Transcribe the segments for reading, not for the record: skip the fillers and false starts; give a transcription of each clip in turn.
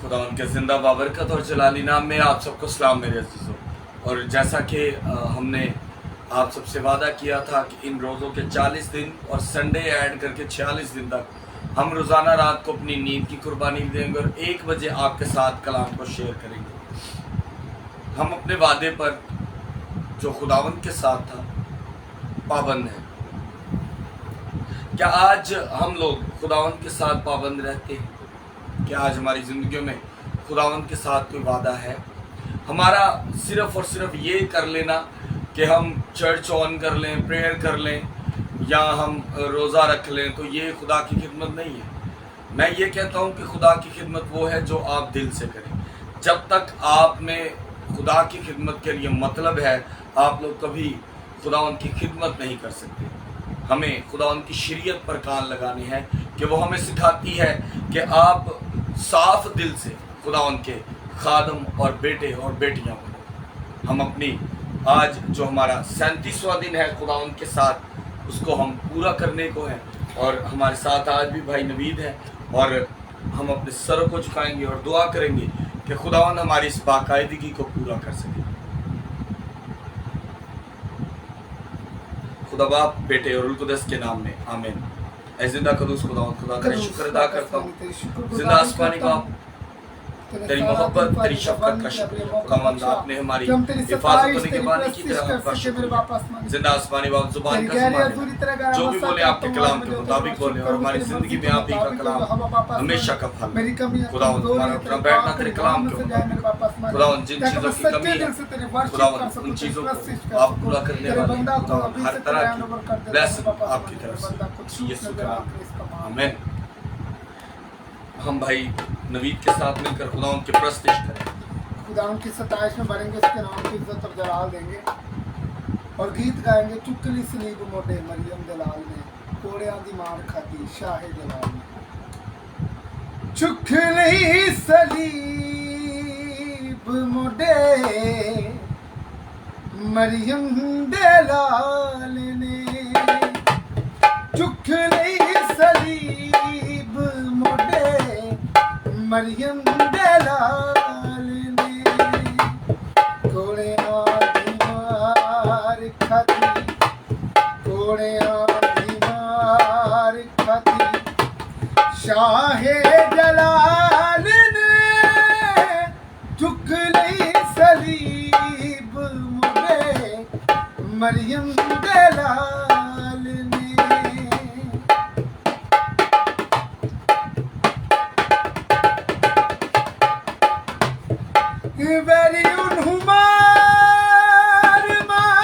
खुदा उनके ज़िंदा बाबरकत और जलाली नाम में आप सबको सलाम मेरे अज़ीज़ों। और जैसा कि हमने आप सबसे वादा किया था कि इन रोज़ों के 40 दिन और संडे ऐड करके 46 दिन तक हम रोज़ाना रात को अपनी नींद की कुर्बानी देंगे और 1 बजे आपके साथ कलाम को शेयर करेंगे। हम अपने वादे पर जो खुदावंद के साथ था पाबंद हैं। क्या आज हम लोग खुदावंद के साथ पाबंद रहते हैं? क्या आज हमारी ज़िंदगियों में खुदावंद के साथ कोई वादा है? हमारा सिर्फ़ और सिर्फ ये कर लेना कि हम चर्च ऑन कर लें, प्रेयर कर लें या हम रोज़ा रख लें, तो ये खुदा की खिदमत नहीं है। मैं ये कहता हूँ कि खुदा की खिदमत वो है जो आप दिल से करें। जब तक आप में खुदा की खिदमत के लिए मतलब है, आप लोग कभी खुदावंद की खिदमत नहीं कर सकते। हमें खुदावंद की शरीयत पर कान लगाने हैं कि वो हमें सिखाती है कि आप साफ दिल से खुदावंद के खादम और बेटे और बेटियां बनो। हम अपनी आज जो हमारा 37वां दिन है खुदावंद के साथ, उसको हम पूरा करने को है। और हमारे साथ आज भी भाई नवीद हैं और हम अपने सरों को झुकाएंगे और दुआ करेंगे कि खुदावंद हमारी इस बाकायदगी को पूरा कर सके। खुदा बाप, बेटे और रुल-कुदस के नाम में आमीन। ऐ जिंदा कदूस खुदावंद, खुदा तेरा शुक्र अदा करता हूँ। जिंदा आसमानी बाप, तेरी मोहब्बत, तेरी शफकत का शुक्र। खुदावंद आपने हमारी हिफाजत और निगहबानी की तरह आपका शुक्र। जिंदा आसमानी बाप, जुबान का ज़ुबान जो भी बोले आपके कलाम के मुताबिक बोले और हमारी ज़िंदगी में आप ही का कलाम हमेशा का फल। खुदावंद हमारा उठना बैठना तेरे कलाम के मुताबिक। खुदावंद जिन चीज़ों की कमी है खुदावंद उन चीज़ों को आप पूरा करने वाले हैं। खुदावंद हर तरह की ब्लेसिंग आपकी तरफ से यीशु का नाम, आमीन। हम भाई नवीद के साथ मिलकर खुदावंद की प्रस्तुति करें। खुदावंद की सताइश में भरेंगे, उसके नाम की इज्जत और जलाल देंगे और गीत गाएंगे। चुकली सलीब मोटे मरियम जलाल ने, कोड़ियां दी मार खाती शाहे जलाल ने। चुकली सलीब मोटे मरियम जलाल ने, चुकली सलीब मोटे मरियम दलाल ने, कोड़ियां दी मार खाती, कोड़ियां दी मार खाती शाहे जलाल ने। चुकली सलीब मोटे मरियम दलाल ने। वेरी उन्हुमार माँ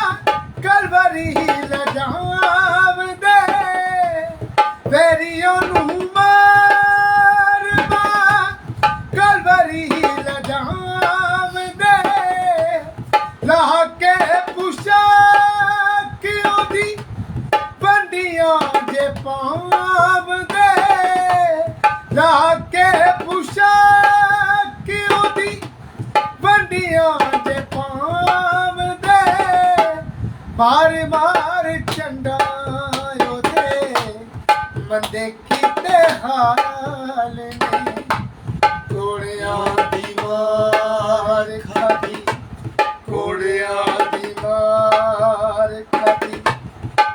कलवरी लजाव दे, वेरी उन्हुमार माँ कलवरी लजाव दे। लाह के पुशाक ओदी बंडियां जे पाव दे, लाह के पुशाक ओदी बंडियां जे पाव दे। मार मार चंडा ओदे मंदे कीते हाल ने, कोड़ियां दी मार खाती, कोड़ियां दी मार खाती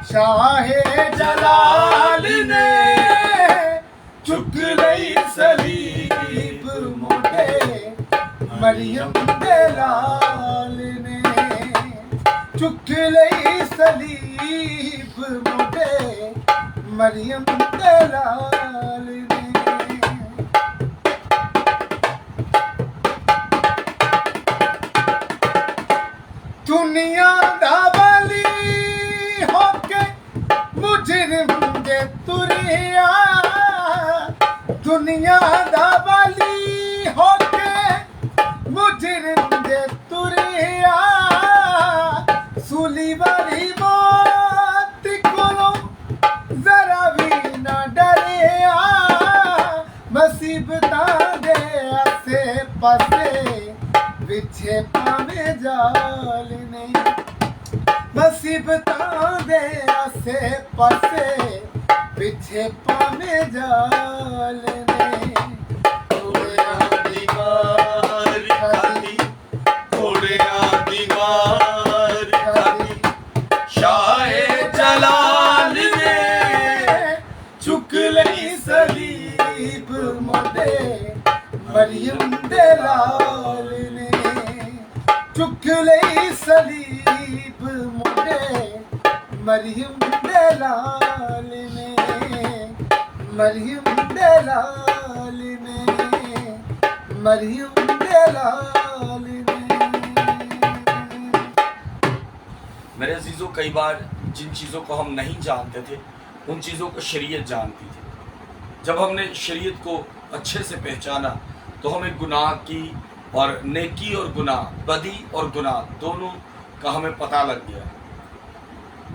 शाहे जलाल ने। चुकली सलीब मोटे मरियम दलाल ने, चुकली सलीब मोटे मरियम दलाल ने। दुनिया दा वाली होके मुजरिम दे तुरिया, दुनिया दा वाली होके मुजरिम दे तुरिया। सूली वाली मौत कोलों जरा भी ना डरिया, मुसीबतां दे आसे पासे विछे पावे जाल ने, मुसीबतां दे आसे पासे विछे पावे जाल ने। ਲਈ ਸਲੀਬ ਮੋਢੇ ਮਰੀਮ ਦੇ ਲਾਲ ਨੇ ਚੁੱਕ ਲਈ ਸਲੀਬ ਮੋਢੇ ਮਰੀਮ ਦੇ ਲਾਲ ਨੇ ਮਰੀਮ ਦੇ ਲਾਲ ਨੇ ਮਰੀਮ ਦੇ ਲਾਲ ਨੇ मेरे अजीज़ों, कई बार जिन चीज़ों को हम नहीं जानते थे उन चीज़ों को शरीयत जानती थी। जब हमने शरीयत को अच्छे से पहचाना तो हमें गुनाह की और नेकी और गुनाह, बदी और गुनाह दोनों का हमें पता लग गया।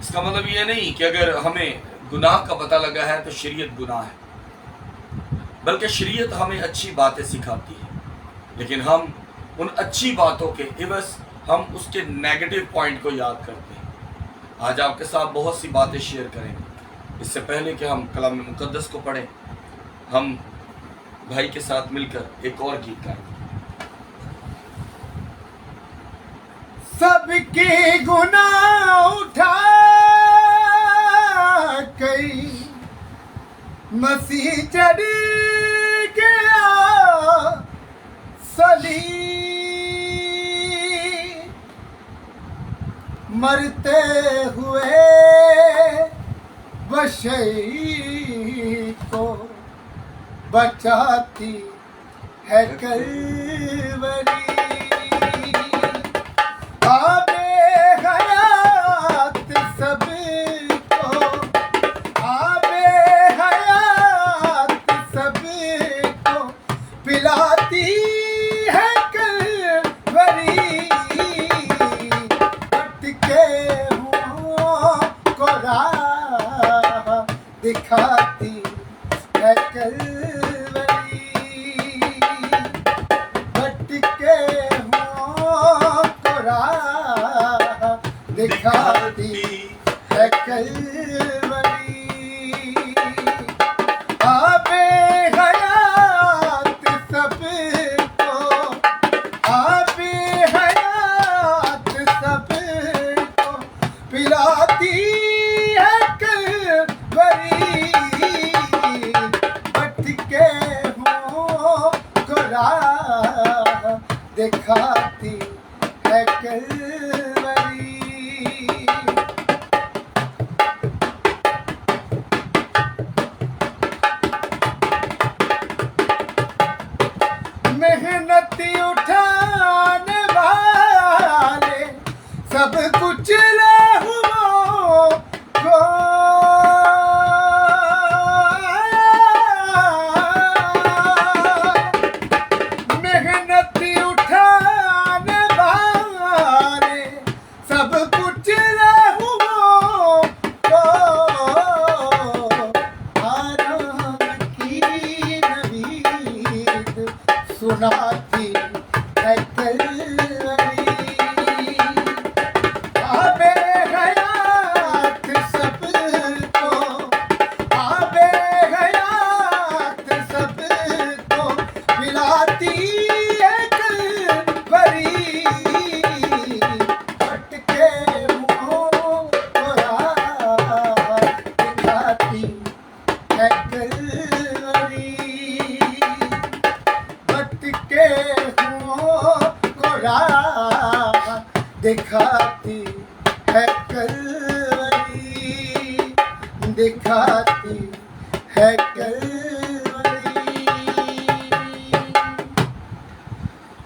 इसका मतलब ये नहीं कि अगर हमें गुनाह का पता लगा है तो शरीयत गुनाह है, बल्कि शरीयत हमें अच्छी बातें सिखाती है, लेकिन हम उन अच्छी बातों के इवज़ हम उसके नेगेटिव पॉइंट को याद करते हैं। आज आपके साथ बहुत सी बातें शेयर करेंगे। इससे पहले कि हम कलाम मुक़द्दस को पढ़ें, हम भाई के साथ मिलकर एक और गीत गाएंगे। सबके गुनाह उठा कई मसीह चढ़ गया सलीब मरते हुए बशई को बचाती है कलवरी आबे हयात सबको आबे हयात सबको पिलाती है कलवरी भटके हुओं को राह दिखाती है कलवरी भटके हुओं को राह दिखाती है कलवरी आबे हयात सबको आबे हयात सबको पिलाती है कलवरी भटके हुओं को राह दिखाती है कलवरी मेहनती उठाने वाले सब कुछ लहुओं को मेहनती उठाने वाले सब कुछ लहुओं को आराम की नवीद सुनाती है कलवरी आबे हयात सबको आबे हयात सबको पिलाती है कलवरी भटके हुओं को राह दिखाती है कलवरी भटके हुओं को राह दिखाती है कलवरी दिखाती है कलवरी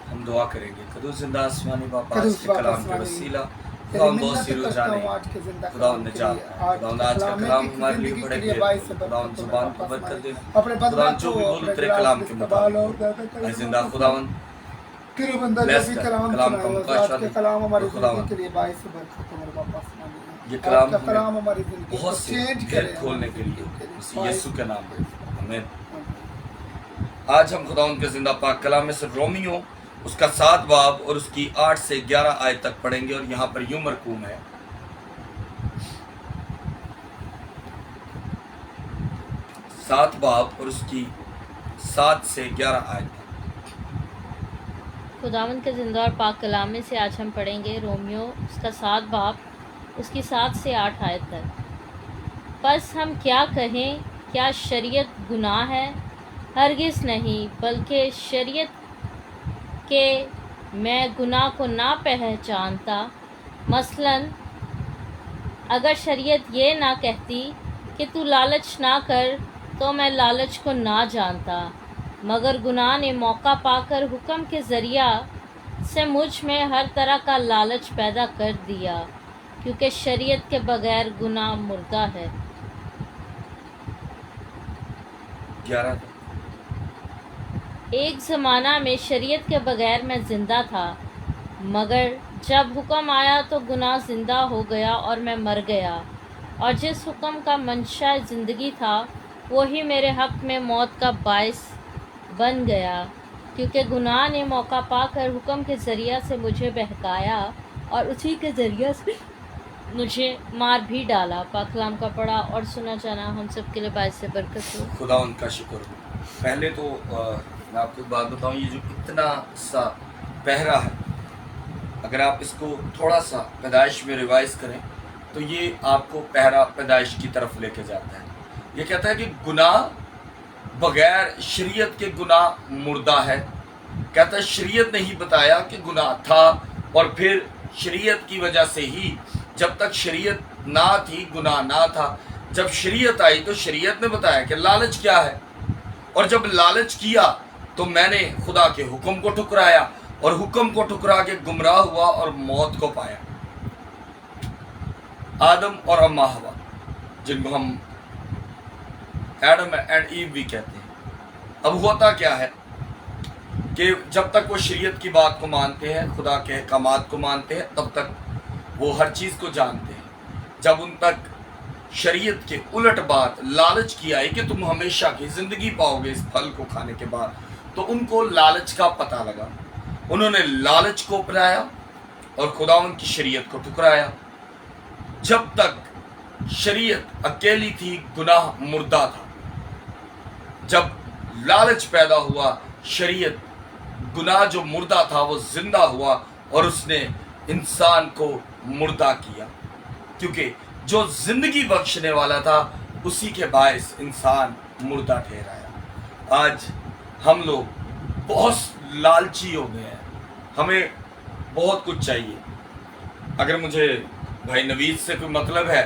हम दुआ करेंगे। कदूस जिंदा आसमानी बाप, आज कदूस के बाप कलाम के आसमानी, वसीला तेरी खुदा बहुत मिन्नत सी करता रोजाने हूँ आज के जिंदा खुदा कलाम के निजात लिए। खुदा आज का कलाम कलाम की हमारे लिए जिंदगी के पढ़ेंगे। लिए बाइस से खुदा बरकत जुबान को तुम्हारे बरकत पास दे। अपने खुदा बंदा जो को भी बोलू अपने तेरे गिलास कलाम में के इस्तेमाल हो, मुताबिक दादा ऐ जिंदा खुदावन तेरे बंदा bless जो भी कर, कलाम कलाम का सुनाया मुकाशवा आज के दे। कलाम हमारी खुदावन जिंदगी के लिए बाइस से बरकत तुम्हारे पास ये कलाम का हमें कलाम हमारी जिंदगी को बहुत से चेंज भेद करे खोलने के लिए बाइस- यीशु के नाम में आमीन। आज हम खुदा के जिंदा पाक कलाम में से रोमियो उसका 7 बाब और उसकी 8 से 11 आयत तक पढ़ेंगे और यहाँ पर यूं मरकूम है, 7 बाब और उसकी 7 से 11 आयत। खुदावंद के जिंदा और पाक कलाम में से आज हम पढ़ेंगे रोमियो उसका 7 बाब उसकी 7 से 8 आयत तक। बस हम क्या कहें کیا شریعت گناہ ہے؟ ہرگز نہیں، بلکہ شریعت کہ میں گناہ کو نہ پہچانتا۔ مثلاً اگر شریعت یہ نہ کہتی کہ تو لالچ نہ کر تو میں لالچ کو نہ جانتا، مگر گناہ نے موقع پا کر حکم کے ذریعہ سے مجھ میں ہر طرح کا لالچ پیدا کر دیا، کیونکہ شریعت کے بغیر گناہ مردہ ہے۔ 11 ایک زمانہ میں شریعت کے بغیر میں زندہ تھا، مگر جب حکم آیا تو گناہ زندہ ہو گیا اور میں مر گیا، اور جس حکم کا منشا زندگی تھا وہی میرے حق میں موت کا باعث بن گیا، کیونکہ گناہ نے موقع پا کر حکم کے ذریعہ سے مجھے بہکایا اور اسی کے ذریعہ سے مجھے مار بھی ڈالا۔ پاک کلام کا پڑھا اور سنا جانا ہم سب کے لیے باعث برکت ہو۔ خدا ان کا شکر ہو۔ پہلے تو میں آپ کو ایک بات بتاؤں، یہ جو اتنا سا پہرا ہے، اگر آپ اس کو تھوڑا سا پیدائش میں ریوائز کریں تو یہ آپ کو پہرا پیدائش کی طرف لے کے جاتا ہے۔ یہ کہتا ہے کہ گناہ بغیر شریعت کے گناہ مردہ ہے۔ کہتا ہے شریعت نے ہی بتایا کہ گناہ تھا، اور پھر شریعت کی وجہ سے ہی، جب تک شریعت نہ تھی گناہ نہ تھا، جب شریعت آئی تو شریعت نے بتایا کہ لالچ کیا ہے، اور جب لالچ کیا تو میں نے خدا کے حکم کو ٹھکرایا، اور حکم کو ٹھکرا کے گمراہ ہوا اور موت کو پایا۔ آدم اور اما ہوا، جن کو ہم ایڈم اینڈ ایو بھی کہتے ہیں۔ اب ہوتا کیا ہے کہ جب تک وہ شریعت کی بات کو مانتے ہیں، خدا کے احکامات کو مانتے ہیں، تب تک وہ ہر چیز کو جانتے ہیں۔ جب ان تک شریعت کے الٹ بات لالچ کی آئی کہ تم ہمیشہ کی زندگی پاؤ گے اس پھل کو کھانے کے بعد، تو ان کو لالچ کا پتہ لگا، انہوں نے لالچ کو اپنایا اور خداوند کی شریعت کو ٹھکرایا۔ جب تک شریعت اکیلی تھی گناہ مردہ تھا، جب لالچ پیدا ہوا شریعت گناہ جو مردہ تھا وہ زندہ ہوا، اور اس نے انسان کو مردہ کیا، کیونکہ جو زندگی بخشنے والا تھا اسی کے باعث انسان مردہ ٹھہرایا۔ آج ہم لوگ بہت لالچی ہو گئے ہیں، ہمیں بہت کچھ چاہیے۔ اگر مجھے بھائی نوید سے کوئی مطلب ہے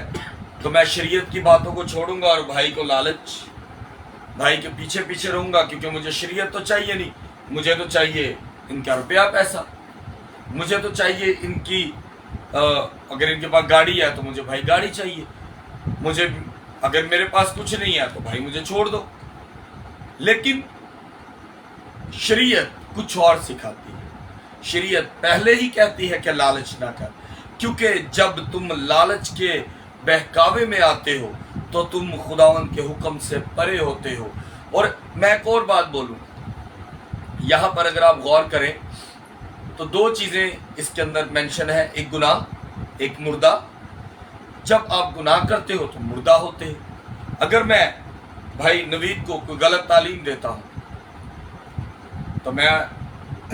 تو میں شریعت کی باتوں کو چھوڑوں گا اور بھائی کو لالچ، بھائی کے پیچھے پیچھے رہوں گا، کیونکہ مجھے شریعت تو چاہیے نہیں، مجھے تو چاہیے ان کا روپیہ پیسہ، مجھے تو چاہیے ان کی اگر ان کے پاس گاڑی ہے تو مجھے بھائی گاڑی چاہیے، مجھے اگر میرے پاس کچھ نہیں ہے تو بھائی مجھے چھوڑ دو۔ لیکن شریعت کچھ اور سکھاتی ہے۔ شریعت پہلے ہی کہتی ہے کہ لالچ نہ کر، کیونکہ جب تم لالچ کے بہکاوے میں آتے ہو تو تم خداوند کے حکم سے پرے ہوتے ہو۔ اور میں ایک اور بات بولوں، یہاں پر اگر آپ غور کریں تو دو چیزیں اس کے اندر مینشن ہے، ایک گناہ ایک مردہ۔ جب آپ گناہ کرتے ہو تو مردہ ہوتے ہو۔ اگر میں بھائی نوید کو کوئی غلط تعلیم دیتا ہوں تو میں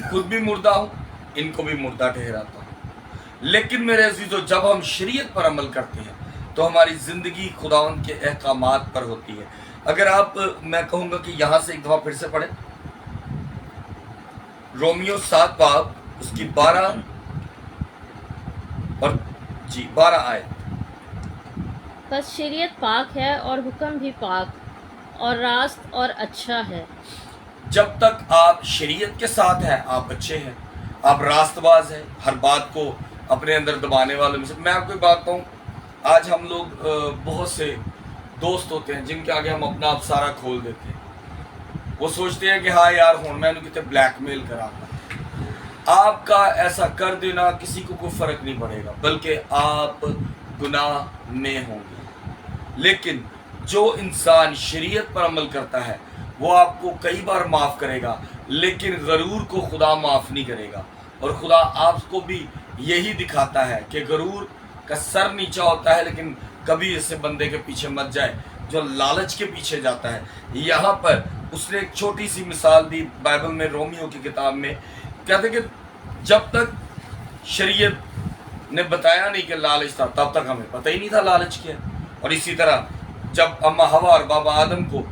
خود بھی مردہ ہوں، ان کو بھی مردہ ٹھہراتا ہوں۔ لیکن میرے عزیزو، جب ہم شریعت پر عمل کرتے ہیں تو ہماری زندگی خداوند کے احکامات پر ہوتی ہے۔ اگر آپ، میں کہوں گا کہ یہاں سے ایک دفعہ پھر سے پڑھیں، رومیو 7 باب اس کی 12 اور 12 آیت۔ بس شریعت پاک ہے اور حکم بھی پاک اور راست اور اچھا ہے۔ جب تک آپ شریعت کے ساتھ ہیں آپ اچھے ہیں، آپ راست باز ہیں، ہر بات کو اپنے اندر دبانے والوں میں سے۔ میں آپ کو ایک بات کہوں، آج ہم لوگ بہت سے دوست ہوتے ہیں جن کے آگے ہم اپنا آپ سارا کھول دیتے ہیں۔ وہ سوچتے ہیں کہ ہاں یار ہوں میں کتنے بلیک میل کرا۔ آپ کا ایسا کر دینا کسی کو کوئی فرق نہیں پڑے گا، بلکہ آپ گناہ میں ہوں گے۔ لیکن جو انسان شریعت پر عمل کرتا ہے وہ آپ کو کئی بار معاف کرے گا، لیکن غرور کو خدا معاف نہیں کرے گا۔ اور خدا آپ کو بھی یہی دکھاتا ہے کہ غرور کا سر نیچا ہوتا ہے، لیکن کبھی اسے بندے کے پیچھے مت جائے جو لالچ کے پیچھے جاتا ہے۔ یہاں پر اس نے ایک چھوٹی سی مثال دی بائبل میں، رومیو کی کتاب میں، کہتے کہ جب تک شریعت نے بتایا نہیں کہ لالچ تھا تب تک ہمیں پتہ ہی نہیں تھا لالچ کیا۔ اور اسی طرح जब अम्मा हवा और बाबा आदम को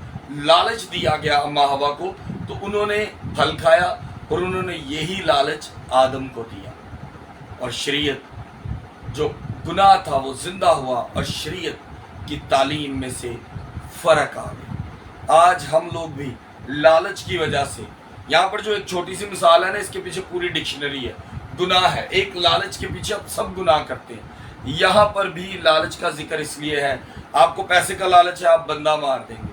लालच दिया गया अम्मा हवा को, तो उन्होंने फल खाया और उन्होंने यही लालच आदम को दिया, और शरीयत जो गुनाह था वो जिंदा हुआ और शरीयत की तालीम में से फर्क आ गया। आज हम लोग भी लालच की वजह से, यहाँ पर जो एक छोटी सी मिसाल है ना, इसके पीछे पूरी डिक्शनरी है। गुनाह है, एक लालच के पीछे आप सब गुनाह करते हैं। यहाँ पर भी लालच का जिक्र इसलिए है, आपको पैसे का लालच है आप बंदा मार देंगे,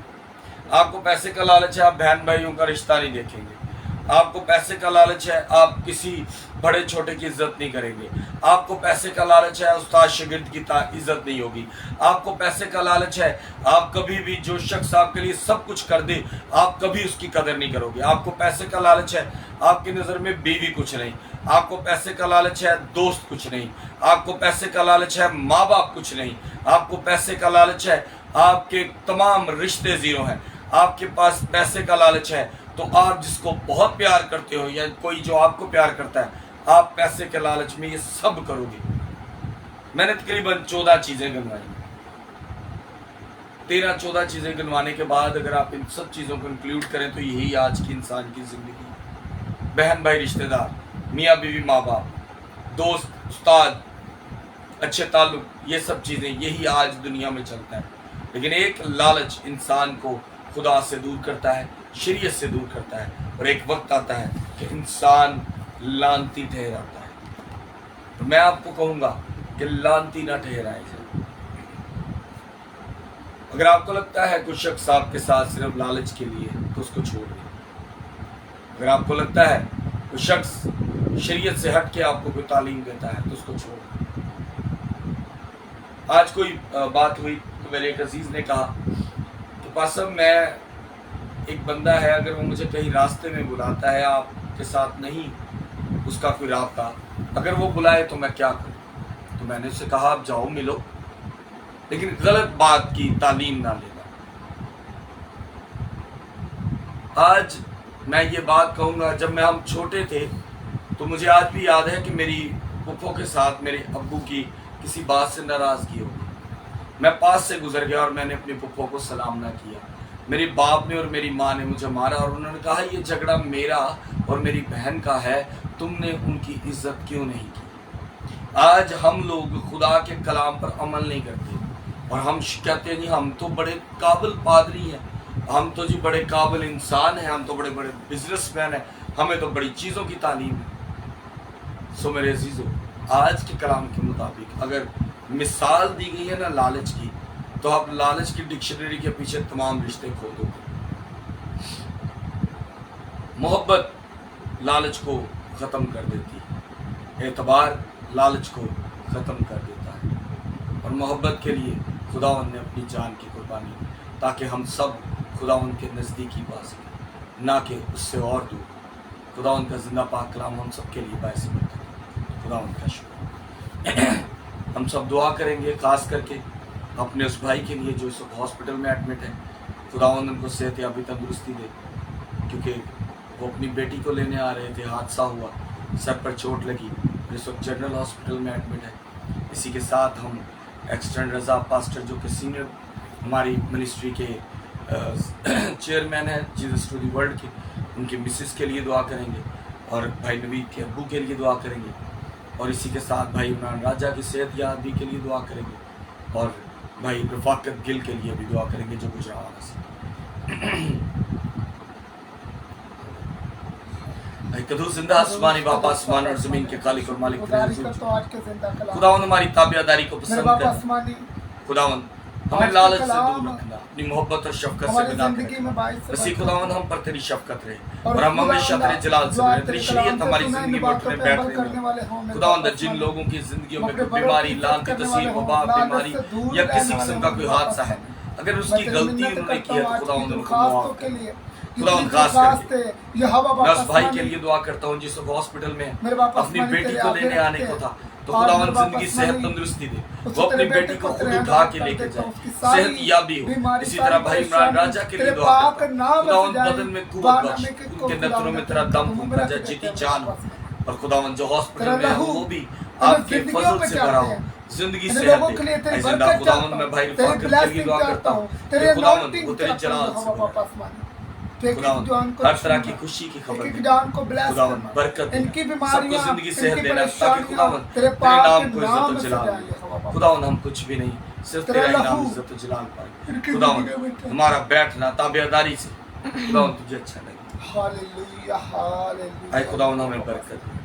आपको पैसे का लालच है आप बहन भाइयों का रिश्ता नहीं देखेंगे, आपको पैसे का लालच है आप किसी बड़े छोटे की इज्जत नहीं करेंगे, आपको पैसे का लालच है उस्ताद शागिर्द की इज्जत नहीं होगी, आपको पैसे का लालच है आप कभी भी जो शख्स आपके लिए सब कुछ कर दे आप कभी उसकी कदर नहीं करोगे, आपको पैसे का लालच है आपकी नज़र में बीवी कुछ नहीं, आपको पैसे का लालच है दोस्त कुछ नहीं, आपको पैसे का लालच है माँ बाप कुछ नहीं, आपको पैसे का लालच है आपके तमाम रिश्ते जीरो हैं, आपके पास पैसे का लालच है तो आप जिसको बहुत प्यार करते हो या कोई जो आपको प्यार करता है आप पैसे के लालच में ये सब करोगे। मैंने तकरीबन 14 चीजें गिनवाई, 13-14 चीजें गिनवाने के बाद अगर आप इन सब चीजों को इंक्लूड करें तो यही आज की इंसान की जिंदगी। बहन भाई रिश्तेदार, मियाँ बीवी माँ बाप, दोस्त उस्ताद, अच्छे ताल्लुक, ये सब चीजें यही आज दुनिया में चलता है। लेकिन एक लालच इंसान को खुदा से दूर करता है, शरीयत से दूर करता है, और एक वक्त आता है कि इंसान लानती ठहराता है। तो मैं आपको कहूँगा कि लानती ना ठहराए जाए। अगर आपको लगता है कुछ शख्स आपके साथ सिर्फ लालच के लिए तो उसको छोड़ दें। अगर आपको लगता है कोई शख्स शरीयत से हट के आपको कोई तालीम देता है तो उसको छोड़ दें। आज कोई बात हुई तो मेरे एक अजीज ने कहा कि पासम मैं एक बंदा है, अगर वो मुझे कहीं रास्ते में बुलाता है आपके साथ नहीं उसका कोई राब्ता, अगर वो बुलाए तो मैं क्या करूं? तो मैंने उससे कहा आप जाओ मिलो, लेकिन गलत बात की तालीम ना लेना। आज मैं ये बात कहूँगा, जब मैं हम छोटे थे तो मुझे आज भी याद है कि मेरी फुफ्फो के साथ मेरे अब्बू की किसी बात से नाराज़गी हो गई। मैं पास से गुजर गया और मैंने अपनी फुफ्फो को सलाम ना किया। मेरे बाप ने और मेरी माँ ने मुझे मारा और उन्होंने कहा ये झगड़ा मेरा और मेरी बहन का है, तुमने उनकी इज्जत क्यों नहीं की। आज हम लोग खुदा के कलाम पर अमल नहीं करते और हम कहते हैं जी हम तो बड़े काबिल पादरी हैं, हम तो जी बड़े काबिल इंसान हैं, हम तो बड़े बड़े बिजनेसमैन हैं, हमें तो बड़ी चीज़ों की तालीम है। सो मेरे अजीज़ों, आज के कलाम के मुताबिक अगर मिसाल दी गई है ना लालच की, तो आप लालच की डिक्शनरी के पीछे तमाम रिश्ते खो दोगे। मोहब्बत लालच को ख़त्म कर देती है, एतबार लालच को ख़त्म कर देता है, और मोहब्बत के लिए खुदावंद ने अपनी जान की कुर्बानी दी ताकि हम सब खुदावंद के नज़दीकी पा सकें, ना कि उससे और दूर। खुदावंद का जिंदा पाक कलाम हम सब के लिए बायस बरकत है। खुदावंद का शुक्र। हम सब दुआ करेंगे खास करके अपने उस भाई के लिए जो इस वक्त हॉस्पिटल में एडमिट है। खुदावंद उनको सेहत याबी तंदुरुस्ती दे, क्योंकि वो अपनी बेटी को लेने आ रहे थे, हादसा हुआ, सर पर चोट लगी, इस वक्त जनरल हॉस्पिटल में एडमिट है। इसी के साथ हम एक्सटेंड रज़ा पास्टर जो कि सीनियर हमारी मिनिस्ट्री के चेयरमैन हैं जीसस टू दी वर्ल्ड के, उनकी मिसेस के लिए दुआ करेंगे और भाई नवीद के अब्बू के लिए दुआ करेंगे, और इसी के साथ भाई इमरान राजा की सेहत याबी के लिए दुआ करेंगे, और भाई रफाकत गिल के लिए भी दुआ करेंगे जो गुजरात से। कदू जिंदा आसमानी बाप, आसमान और जमीन के खालिक और मालिक खुदावंद हमारी ताबियादारी को पसंद कर। खुदावंद हमें लालच से दूर रखना, अपनी मोहब्बत और शफकत से बिना बसी खुदावंद हम पर तेरी शफकत रहे और हम हमेशा तेरे जलाल से रहे, तेरी शरीयत हमारी जिंदगी में उठने बैठने। खुदावंद जिन लोगों की जिंदगियों में बीमारी, लानती तस्वीर, वबा, बीमारी या किसी किस्म का कोई हादसा है, अगर उसकी गलती उन्होंने की है तो खुदावंद उनको माफ कर। खुदावंद खास करके मैं उस भाई के लिए दुआ करता हूँ जिस हॉस्पिटल में अपनी बेटी को लेने आने को था, तो खुदावंद जिंदगी सेहत तंदुरुस्ती दे, वो अपनी बेटी को खुद उठा के लेके जाए, सेहत याबी हो। इसी तरह भाई इमरान राजा के लिए दुआ करता हूँ, खुदावंद बदन में कुव्वत बख्श, उनके नथनों में तेरा दम फूंका जाए, जीती जान हो, और खुदावंद जो हॉस्पिटल में है वो भी आपके जिंदगियों फजल पे से चाहते भरा हो, हैं। जिंदगी इन से लोगों के लिए तेरी जिंदा बरकत खुदावन चाहता मैं हूँ, भाई तेरी फाकिर के लिए ब्लेसिंग दुआ करता चाहता हूँ हूँ, तेरे कि खुदावन अनॉइंटिंग वो तेरे चाहता जलाल हूँ से हवा भरा पाप आसमानी। तो एक एक खुदावन जान को हर तरह की छूना, खुशी की एक खबर एक दे, जान को ब्लेस खुदावन करना, बरकत इनकी देना, बीमारियां, सबको जिंदगी सेहत इनकी देना, ताकि परेशानियां खुदावन तेरे तेरे पाक नाम के को इज्जत नाम और में जलाल सजाएंगे मिले। हवा पाप। खुदावन हम कुछ भी नहीं, सिर्फ तेरा तेरा ही नाम लहू इज्जत और जलाल पाए। इनकी खुदावन जिंदगी में चल। हमारा बैठना ताबेदारी से खुदावन तुझे अच्छा लगे। Hallelujah hallelujah. आए खुदावन हमें बरकत दे,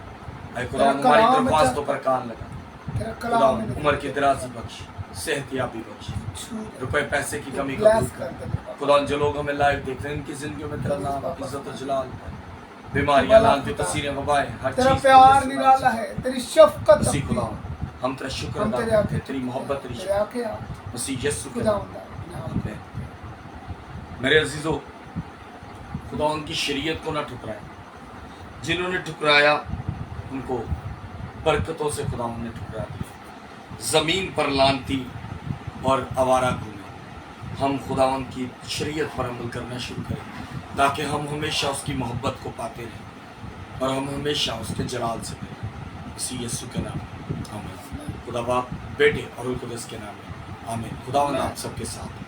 आए खुदावन तेरा हमारी कलाम में दरख्वास्तों चल। पर कान लगा, तेरा कलाम खुदावन में उम्र की दराजी बख्श, सेहत याबी बख्श, छू दे। रुपए पैसे की कमी को ब्लेस दूर कर कर। दे बाबा। खुदावन जो लोग हमें लाइव देख रहे हैं उनकी जिंदगियों में तेरा नाम बाबा। इज्जत और जलाल पाए, बीमारियां बाबा लानती खुदा। तसीरें वबाएं हर तेरा चीज प्यार निराला है, तेरी शफकत मसीह अपनी। खुदावन हम तेरा शुक्र हम अदा तेरे करते आगे हैं, तेरी मोहब्बत तेरी तेरे आगे आ मसीह यीशु के खुदा नाम में। मेरे अजीजों, खुदावन की शरीयत को ना ठुकराएं, जिन्होंने ठुकराया उनको बरकतों से खुदावन ने ठुकरा दिया। जमीन पर लानती और आवारा घूमे, हम खुदावन की शरीयत पर अमल करना शुरू करें ताकि हम हमेशा उसकी मोहब्बत को पाते रहें और हम हमेशा उसके जलाल से मिलें। इसी यीशु के नाम में आमीन। खुदा बाप, बेटे और रुल कुदस के नाम में आमीन। खुदावंद आप सबके साथ।